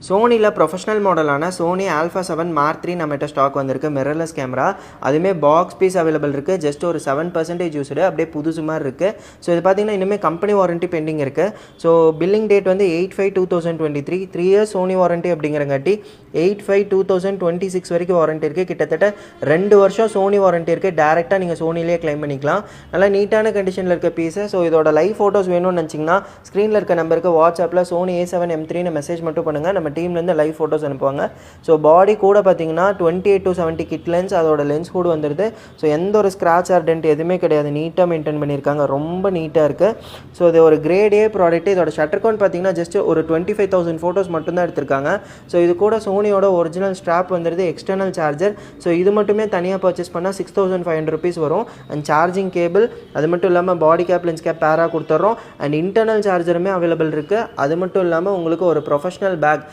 சோனியில் professional மாடலான Sony alpha 7 mark 3 நம்மகிட்ட stock வந்திருக்கு. Mirrorless camera, அதுவுமே பாக்ஸ் பீஸ் அவைலபிள் இருக்குது. ஜஸ்ட் ஒரு 7% யூஸ்டு, அப்படியே புதுசு மாதிரி இருக்குது. ஸோ இது பார்த்தீங்கன்னா இன்னுமே கம்பெனி வாரண்ட்டி பெண்டிங் இருக்குது. ஸோ பில்லிங் டேட் வந்து 8/5/2023, 3 இயர்ஸ் சோனி வாரண்ட்டி அப்படிங்கிறங்காட்டி 8/5/2026 வரைக்கும் வாரண்ட்டி இருக்குது. கிட்டத்தட்ட 2 வருஷம் சோனி வாரண்ட்டி இருக்குது. டேரெக்டாக நீங்கள் சோனிலே கிளைம் பண்ணிக்கலாம். நல்லா நீட்டான கண்டிஷனில் இருக்க பீஸு. ஸோ இதோட லைவ் ஃபோட்டோஸ் வேணும்னு நினச்சிங்கன்னா ஸ்க்ரீனில் இருக்க நம்பருக்கு வாட்ஸ்அப்பில் சோனி A7 M3 மெசேஜ் மட்டும் பண்ணுங்கள். நம்ம டீம்லேருந்து லைவ் ஃபோட்டோஸ் அனுப்புவாங்க. ஸோ பாடி கூட பார்த்தீங்கன்னா 28-70 கிட் லென்ஸ், அதோட லென்ஸ் கூட வந்துடுது. ஸோ எந்த ஒரு ஸ்க்ராட்ச் ஆர் டென்ட் எதுவுமே கிடையாது. நீட்டாக மெயின்டைன் பண்ணியிருக்காங்க. ரொம்ப நீட்டாக இருக்குது. ஸோ இது ஒரு கிரேட் A ப்ராடக்ட். இதோட ஷட்டர் கவுண்ட் பார்த்தீங்கன்னா ஜஸ்ட் ஒரு 25,000 ஃபோட்டோஸ் மட்டும்தான் எடுத்திருக்காங்க. ஸோ இது கூட சோனியோட ஒரிஜினல் ஸ்ட்ராப் வந்துடுது, எக்ஸ்டர்னல் சார்ஜர். ஸோ இது மட்டுமே தனியாக பர்ச்சேஸ் பண்ணால் 6,500 rupees வரும். அண்ட் சார்ஜிங் கேபிள், அது மட்டும் இல்லாமல் பாடி கேப், லென்ஸ் கேப் பேராக கொடுத்துட்றோம். அண்ட் இன்டர்னல் சார்ஜருமே அவைலபிள் இருக்குது. அது மட்டும் இல்லாமல் உங்களுக்கு ஒரு ப்ரொஃபஷனல் பேக்